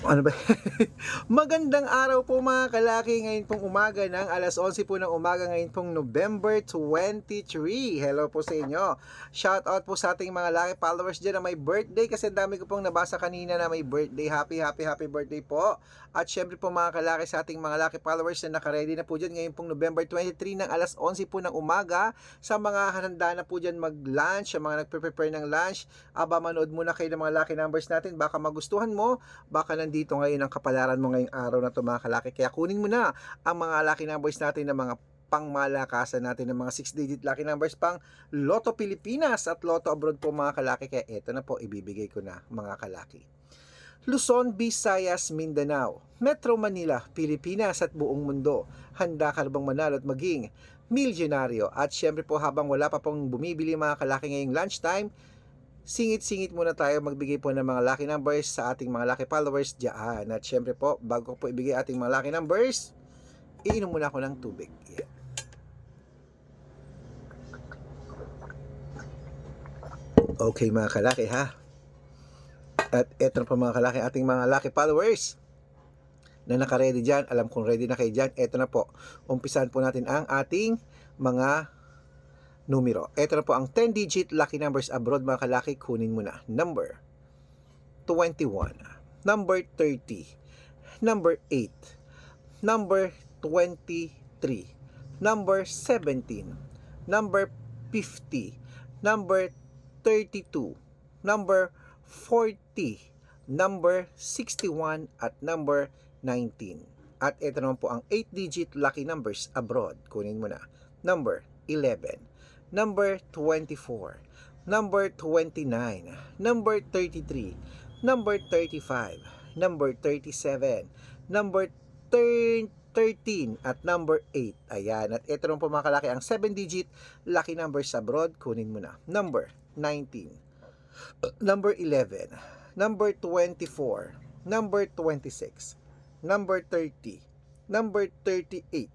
Ano ba? Magandang araw po mga kalaki, ngayon pong umaga ng alas 11 po ng umaga, ngayon pong November 23. Hello po sa inyo. Shout out po sa ating mga laki followers dyan na may birthday, kasi dami ko pong nabasa kanina na may birthday. Happy birthday po. At syempre po mga kalaki, sa ating mga laki followers na nakaredy na po dyan ngayon pong November 23 ng alas 11 po ng umaga. Sa mga handa na po dyan mag-lunch, sa mga nagpe-prepare ng lunch, manood muna kayo ng mga lucky numbers natin, baka magustuhan mo, baka nandito ngayon ang kapalaran mo ngayong araw na ito mga kalaki. Kaya kunin mo na ang mga lucky numbers natin ng mga pangmalakasan natin ng mga 6-digit lucky numbers pang Lotto Pilipinas at Lotto Abroad po mga kalaki. Kaya eto na po, ibibigay ko na mga kalaki. Luzon, Visayas, Mindanao, Metro Manila, Pilipinas at buong mundo. Handa ka na bang manalo at maging milyonaryo? At syempre po, habang wala pa pong bumibili mga kalaki ngayong lunchtime, singit-singit muna tayo magbigay po ng mga lucky numbers sa ating mga lucky followers dyan. At syempre po, bago ko po ibigay ating mga lucky numbers, iinom muna ako ng tubig. Yeah. Okay mga kalaki ha. At eto na po mga kalaki, ating mga lucky followers na naka-ready dyan. Alam kong ready na kayo dyan. Eto na po, umpisahan po natin ang ating mga numero. Ito na po ang 10-digit lucky numbers abroad mga kalaki. Kunin mo na. Number 21, number 30, number 8, number 23, number 17, number 50, number 32, number 40, number 61 at number 19. At ito naman po ang 8-digit lucky numbers abroad. Kunin mo na. Number 11, number 24, number 29, number 33, number 35, number 37, number 13 at number 8. Ayan, at ito naman po mga kalaki ang 7-digit lucky numbers abroad. Kunin mo na. Number 19, number 11, number 24, number 26, number 30, number 38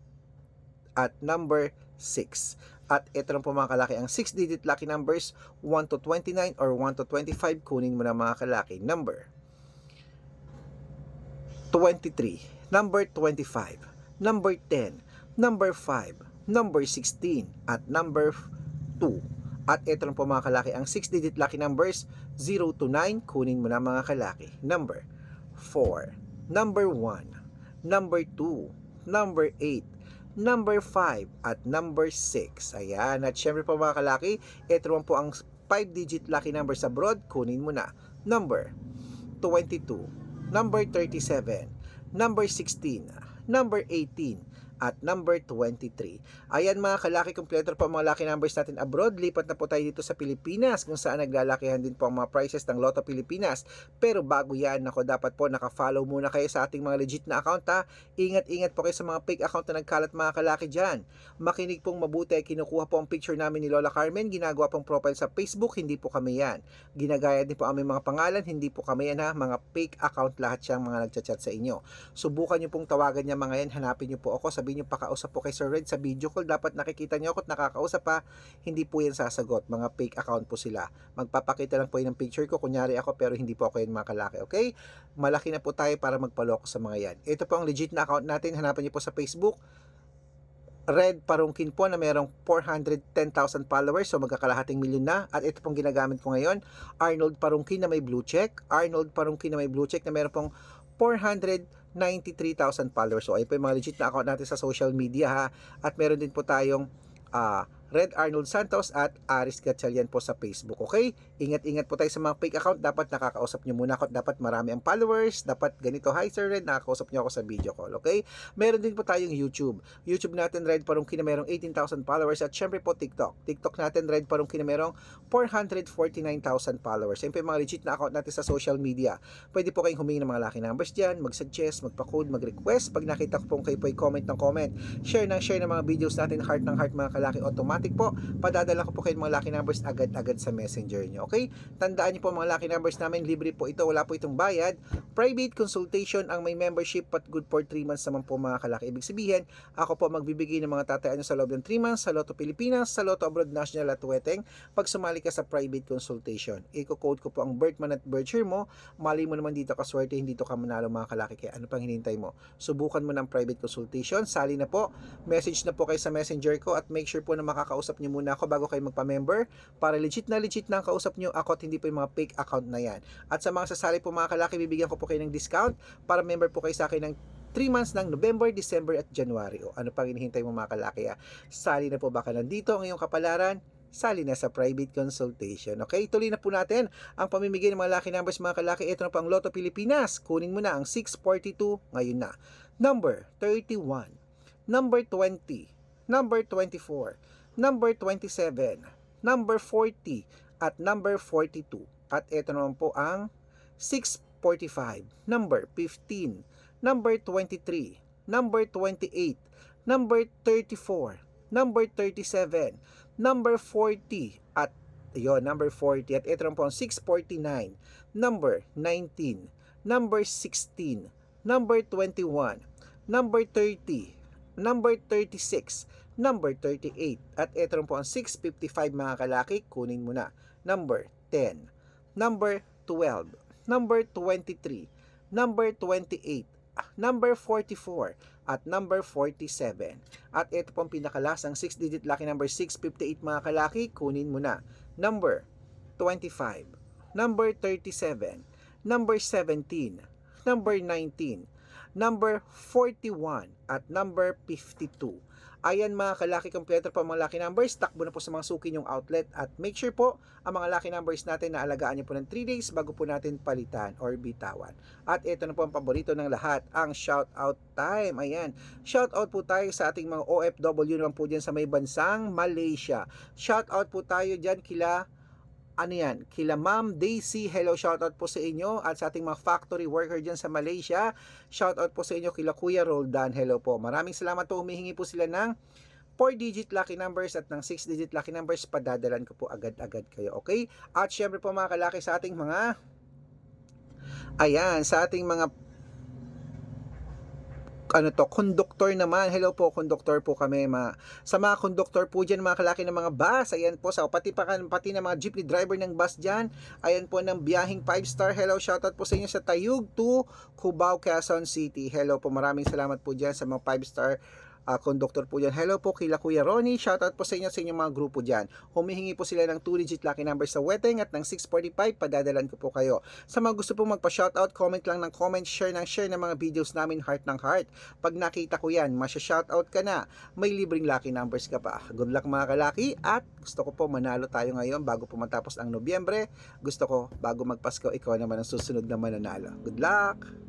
at number 6. At ito lang po mga kalaki ang 6-digit lucky numbers 1 to 29 or 1 to 25. Kunin mo na mga kalaki. Number 23, number 25, number 10, number 5, number 16 at number 2. At ito lang po mga kalaki ang 6-digit lucky numbers 0 to 9. Kunin mo na mga kalaki. Number 4, number 1, number 2, number 8, number 5 at number 6. Ayan, at syempre po mga kalaki, ito naman po ang 5-digit lucky numbers abroad. Kunin mo na. Number 22, number 37, number 16, number 18 at number 23. Ayan mga kalaki, kompleto po ang mga lucky numbers natin abroad. Lipat na po tayo dito sa Pilipinas, kung saan naglalakihan din po ang mga prices ng Lotto Pilipinas. Pero bago yan, ako dapat po naka-follow muna kayo sa ating mga legit na account ha. Ingat po kayo sa mga fake account na nagkalat mga kalaki dyan. Makinig pong mabuti, kinukuha po ang picture namin ni Lola Carmen, ginagawa pong profile sa Facebook, hindi po kami yan. Ginagaya din po aming mga pangalan, hindi po kami yan ha. Mga fake account lahat siyang mga nagchat-chat sa inyo. Subukan nyo pong tawagan niya mga yan, hanapin nyo po ako, sabihin nyo pakausap po kay Sir Red sa video call, dapat nakikita nyo ako at nakakausap pa, hindi po yan sasagot, mga fake account po sila. Magpapakita lang po yun ng picture ko, kunyari ako, pero hindi po ako yan mga kalaki, okay? Malaki na po tayo para magpaloko sa mga yan. Ito po ang legit na account natin, hanapin nyo po sa Facebook, Red Parungkin po, na mayroong 410,000 followers, so magkakalahating milyon na. At ito pong ginagamit ko ngayon, Arnold Parungkin na may blue check, Arnold Parungkin na may blue check na mayroong pong 493,000 followers. So ay po yung mga legit na account natin sa social media ha. At meron din po tayong Red Arnold Santos at Aris Gatchalian po sa Facebook, okay? Ingat po tayo sa mga fake account, dapat nakakausap nyo muna ako, dapat marami ang followers, dapat ganito, hi Sir Red, nakakausap nyo ako sa video call, okay? Meron din po tayong YouTube natin, Red Parungkin na merong 18,000 followers, at syempre po TikTok natin, Red Parungkin na merong 449,000 followers. Yan po yung mga legit na account natin sa social media. Pwede po kayong humingi ng mga lucky numbers dyan, mag-suggest, magpa-code, mag-request. Pag nakita ko po kayo po ay comment ng comment, share ng mga videos natin, heart ng heart mga kalaki, automatic automatic po, padadala ko po kayo ng mga lucky numbers agad-agad sa messenger nyo. Okay? Tandaan nyo po mga lucky numbers namin, libre po ito, wala po itong bayad. Private consultation ang may membership, but good for 3 months naman po mga kalaki. Ibig sabihin, ako po magbibigay ng mga tatayaan nyo sa loob ng 3 months sa Lotto Pilipinas, sa Lotto Abroad National at Weteng pag sumali ka sa private consultation. Iko-code ko po ang birth month at birth year mo. Mali mo naman dito kaswerte, hindi to ka manalo mga kalaki. Kaya ano pang hinintay mo? Subukan mo ng private consultation. Sali na po. Message na po kayo sa messenger ko at make sure po na makakausap nyo muna ako bago kayo magpa-member para legit na ang kausap nyo ako at hindi po yung mga fake account na yan. At sa mga sasali po mga kalaki, bibigyan ko po kayo ng discount para member po kayo sa akin ng 3 months ng November, December at January. O ano pang hinihintay mo mga kalaki? Sali na po baka nandito ang iyong kapalaran? Sali na sa private consultation. Okay, tuloy na po natin ang pamimigay ng mga lucky numbers mga kalaki. Ito na po ang Lotto Pilipinas. Kunin mo na ang 642 ngayon na. Number 31, number 20, number 24, number 27, number 40, at number 42. At ito naman po ang 645, number 15, number 23, number 28, number 34, number 37, number 40, at yun, number 40. At ito naman po ang 649, number 19, number 16, number 21, number 30, number 36, number 38. At ito rin po ang 655 mga kalaki, kunin mo na. Number 10, number 12, number 23, number 28, number 44, at number 47. At ito po ang pinakalasang 6-digit lucky number 658 mga kalaki, kunin mo na. Number 25, number 37, number 17, number 19, number 41, at number 52. Ayan mga kalaki, kompleto po ang mga lucky numbers. Takbo na po sa mga suki yung outlet at make sure po ang mga lucky numbers natin na alagaan nyo po ng 3 days bago po natin palitan or bitawan. At ito na po ang paborito ng lahat, ang shout out time. Ayan, shout out po tayo sa ating mga OFW naman po dyan sa may bansang Malaysia. Shout out po tayo dyan kila Ma'am Daisy, hello, shoutout po sa inyo. At sa ating mga factory worker dyan sa Malaysia, shoutout po sa inyo kila Kuya Roldan, hello po. Maraming salamat po, humihingi po sila ng 4-digit lucky numbers at ng 6-digit lucky numbers, padadalan ko po agad-agad kayo, okay? At syempre po mga kalaki sa ating mga conductor naman. Hello po, conductor po kami. Sa mga conductor po dyan, mga kalaki ng mga bus, ayan po, pati ng mga jeepney driver ng bus dyan, ayan po ng biyahing 5-star, hello, shoutout po sa inyo sa Tayug to Cubao, Quezon City. Hello po, maraming salamat po dyan sa mga 5-star conductor po dyan. Hello po kila Kuya Ronnie, shoutout po sa inyo sa inyong mga grupo dyan. Humihingi po sila ng 2-digit lucky number sa Weteng at ng 645, padadalan ko po kayo. Sa mga gusto pong magpa-shoutout, comment lang ng comment, share ng mga videos namin, heart ng heart. Pag nakita ko yan, masya-shoutout ka na, may libreng lucky numbers ka pa. Good luck mga kalaki, at gusto ko po manalo tayo ngayon bago po matapos ang Nobyembre. Gusto ko bago magpasko, ikaw naman ang susunod na mananalo. Good luck!